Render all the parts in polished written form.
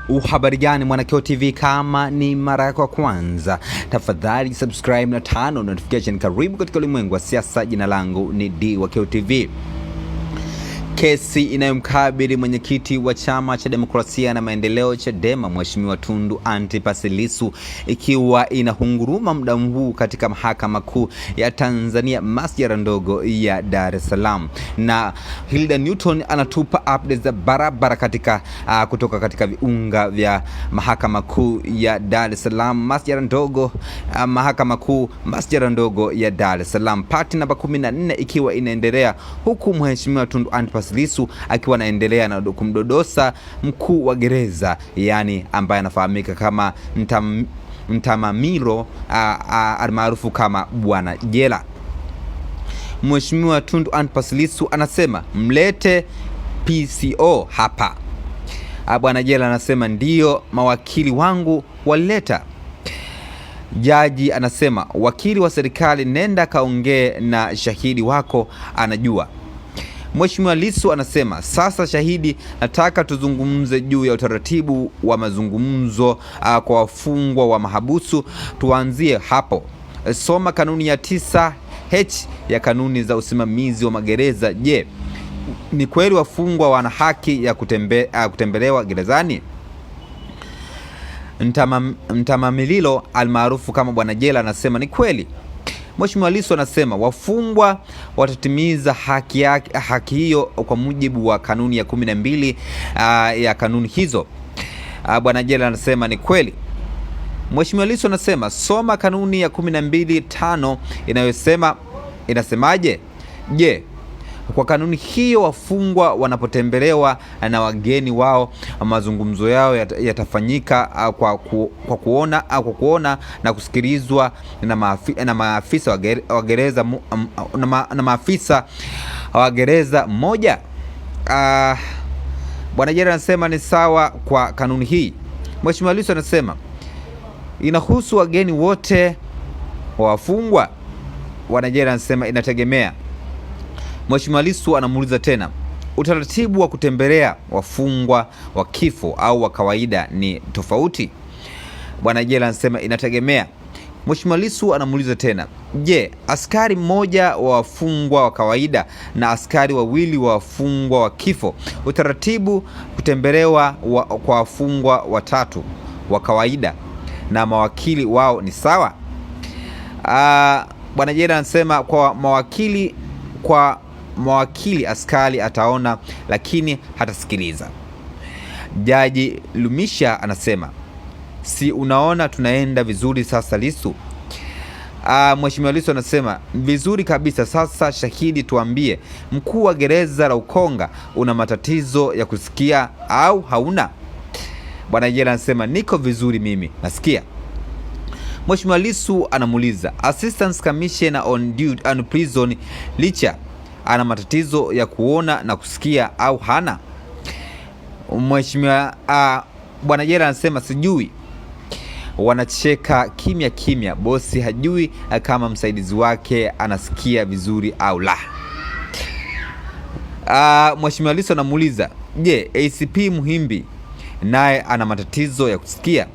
Uhabari gani Mwanakeo TV? Kama ni mara yako ya kwanza, tafadhali subscribe na tano notification. Karibu katika ulimwengu wa siasa. Jina langu ni D wa Keo TV. Kesi inayomkabili mwenyekiti wa Chama cha Demokrasia na Maendeleo Chadema Mheshimiwa Tundu Antipas Lissu ikiwa inahunguruma muda huu katika Mahakama Kuu ya Tanzania masjala ndogo ya Dar es Salaam, na Hilda Newton anatupa updates za barabara katika kutoka katika viunga vya Mahakama Kuu ya Dar es Salaam masjala ndogo Mahakama Kuu masjala ndogo ya Dar es Salaam, pati namba 14 ikiwa inaendelea, huku Mheshimiwa Tundu Antipas Lissu akiwa anaendelea na kumdodosa mkuu wa gereza, yani ambaye anafahamika kama Mtamamiro almaarufu kama Bwana Jela. Mheshimiwa Tundu Antipas Lissu anasema mlete PCO hapa. Bwana Jela anasema ndio mawakili wangu walileta. Jaji anasema wakili wa serikali, nenda kaongee na shahidi wako anajua. Mheshimiwa Lissu anasema sasa shahidi, nataka tuzungumze juu ya utaratibu wa mazungumzo kwa wafungwa wa mahabusu. Tuanzie hapo. Soma kanuni ya 9H ya kanuni za usimamizi wa magereza. Je, ni kweli wafungwa wana haki ya kutembelewa gerezani? Mtamamililo almaarufu kama Bwana Jela anasema ni kweli. Mheshimiwa Lissu anasema wafungwa watatimiza haki hiyo kwa mujibu wa kanuni ya 12 ya kanuni hizo. Bwana Jela anasema ni kweli. Mheshimiwa Lissu anasema soma kanuni ya 12(5) inasemaje? Je, kwa kanuni hiyo wafungwa wanapotembelewa na wageni wao, mazungumzo yao yatafanyika kwa kuona na kusikilizwa na maafisa wa gereza moja? Bwana Jela anasema ni sawa kwa kanuni hii. Mheshimiwa Lissu anasema inahusu wageni wote wa wafungwa. Bwana Jela anasema inategemea. Mheshimiwa Lissu anamuuliza tena, utaratibu wa kutembelea wafungwa wa kifo au wa kawaida ni tofauti? Bwana Jela anasema inategemea. Mheshimiwa Lissu anamuuliza tena, je, askari mmoja wa wafungwa wa kawaida na askari wawili wa wafungwa wa kifo, utaratibu kutembelewa kwa wafungwa watatu wa kawaida na mawakili wao ni sawa? Bwana Jela anasema kwa mawakili askari ataona lakini hatasikiliza. Jaji Lumisha anasema si unaona tunaenda vizuri sasa Lissu? Mheshimiwa Lissu anasema vizuri kabisa. Sasa shahidi, tuambie, mkuu wa gereza la Ukonga, una matatizo ya kusikia au hauna? Bwana Jela anasema niko vizuri, mimi nasikia. Mheshimiwa Lissu anamuuliza Assistant Commissioner on Duty and Prison Licha ana matatizo ya kuona na kusikia au hana? Mheshimiwa Bwana Jela anasema sijui. Wanacheka kimya kimya, bosi hajui kama msaidizi wake anasikia vizuri au la. Mheshimiwa Lissu anamuuliza je, ACP Muhimbi naye ana matatizo ya kusikia?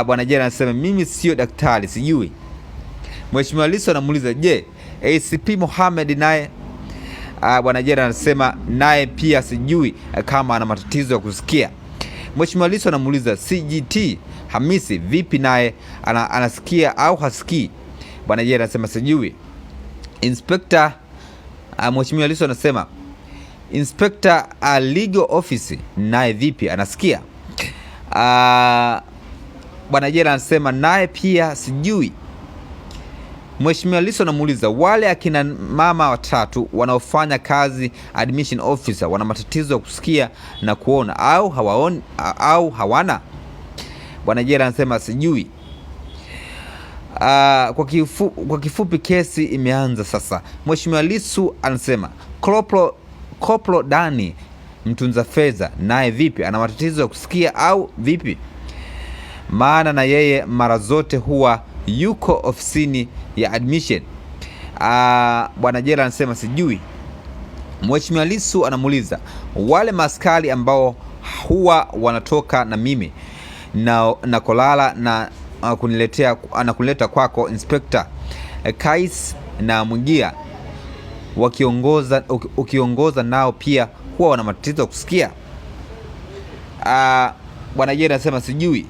Bwana Jela anasema mimi sio daktari, sijui. Mheshimiwa Lissu anamuuliza je, ACP Mohamed naye? Bwana Jela anasema naye pia sijui kama ana matatizo ya kusikia. Mheshimiwa Lissu anamuuliza CGT Hamisi vipi, naye anasikia au hasikii? Bwana Jela anasema sijui. Inspector Mheshimiwa Lissu anasema Inspector Legal Office naye vipi, anasikia? Bwana Jela anasema naye pia sijui. Mheshimiwa Lissu anamuuliza wale akina mama watatu wanaofanya kazi admission officer wana matatizo ya kusikia na kuona au hawaoni au hawana? Bwana Jela anasema sijui. Kwa kifupi kesi imeanza sasa. Mheshimiwa Lissu anasema Koplo Dani mtunza fedha naye vipi, ana matatizo ya kusikia au vipi? Maana na yeye mara zote huwa yuko ofisini ya admission. Bwana Jela anasema sijui. Mheshimiwa Lissu anamuuliza wale maskari ambao huwa wanatoka na mimi na kolala na kuleta kwako Inspector Kais na Mwigia ukiongoza nao pia huwa wana matatizo ya kusikia. Bwana Jela anasema sijui.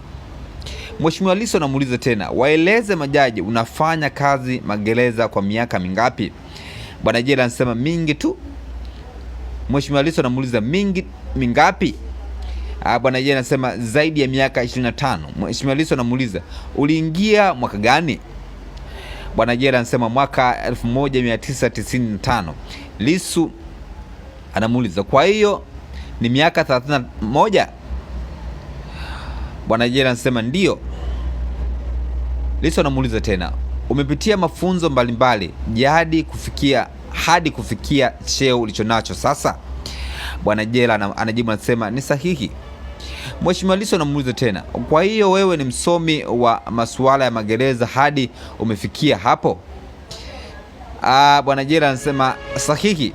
Mheshimiwa Lissu anamuuliza tena, waeleze majaji unafanya kazi magereza kwa miaka mingapi? Bwana Jela anasema mingi tu. Mheshimiwa Lissu anamuuliza mingapi? Bwana Jela anasema zaidi ya miaka 25. Mheshimiwa Lissu anamuuliza uliingia mwaka gani? Bwana Jela anasema mwaka 1995. Lissu anamuuliza kwa hiyo ni miaka 31? Bwana Jela anasema ndio. Lissu anamuuliza tena, umepitia mafunzo mbalimbali hadi kufikia cheo ulichonacho sasa? Bwana Jela anajibu anasema ni sahihi. Mheshimiwa Lissu anamuuliza tena, kwa hiyo wewe ni msomi wa masuala ya magereza hadi umefikia hapo? Bwana Jela anasema sahihi.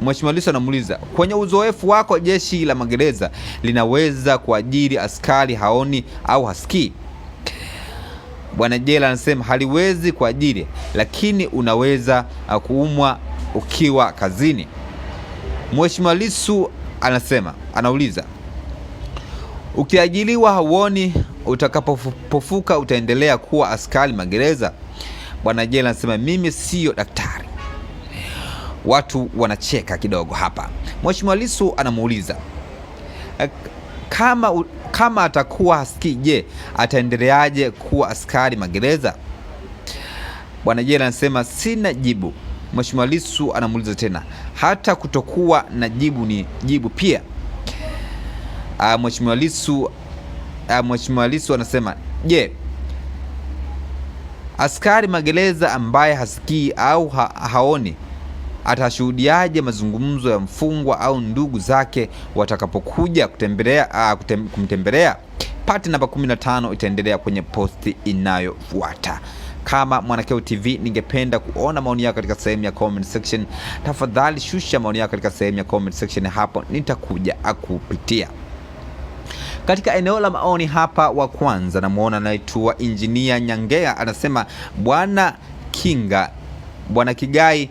Mheshimiwa Lissu anamuuliza, kwenye uzoefu wako jeshi la magereza linaweza kuajiri askari haoni au hasikii? Bwana Jela anasema haliwezi kuajiri, lakini unaweza kuumwa ukiwa kazini. Mheshimiwa Lissu anauliza, ukiajiliwa hauoni, utakapofufuka utaendelea kuwa askari magereza? Bwana Jela anasema mimi sio daktari. Watu wanacheka kidogo hapa. Mheshimiwa Lissu anamuuliza, kama atakuwa hasikii, je, ataendeleaje kuwa askari magereza? Bwana Jela anasema sina jibu. Mheshimiwa Lissu anamuuliza tena, hata kutokuwa na jibu ni jibu pia? Mheshimiwa Lissu anasema, je, askari magereza ambaye hasikii au haoni atashuhudiaje mazungumzo ya mfungwa au ndugu zake watakapokuja kumtembelea? Pati namba 15 itaendelea kwenye posti inayofuata. Kama Mwanakeo TV, ningependa kuona maoni yako katika sehemu ya comment section. Tafadhali shusha maoni yako katika sehemu ya comment section, hapo nitakuja akupitia. Katika eneo la maoni hapa, wa kwanza namuona anaitwa Engineer Nyangea, anasema Bwana Kigai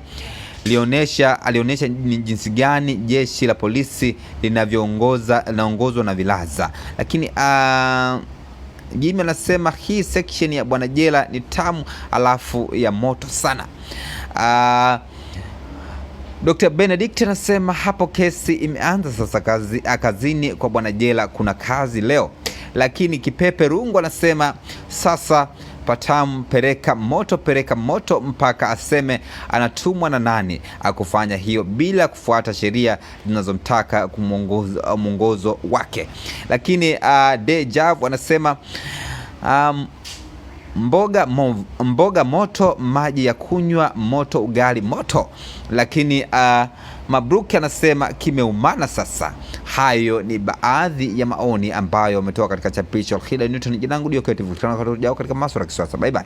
alionyesha ni jinsi gani jeshi la polisi linaongozwa na vilaza. Lakini Jimmy anasema hii section ya Bwana Jela ni tamu alafu ya moto sana. Dr. Benedict anasema hapo kesi imeanza sasa, kazini kwa Bwana Jela kuna kazi leo. Lakini Kipepe Rungu anasema sasa patamu, pereka moto mpaka aseme anatumwa na nani akufanya hiyo bila kufuata sheria zinazomtaka mwongozo wake. Lakini Dejav anasema mboga moto, maji ya kunywa moto, ugali moto. Lakini Mabruki anasema kimeumana sasa. Hayo ni baadhi ya maoni ambayo wametoa katika chapisho Khida Newton. Jina langu ndio Ketive, tunakutana katika masuala ya kisasa. Bye bye.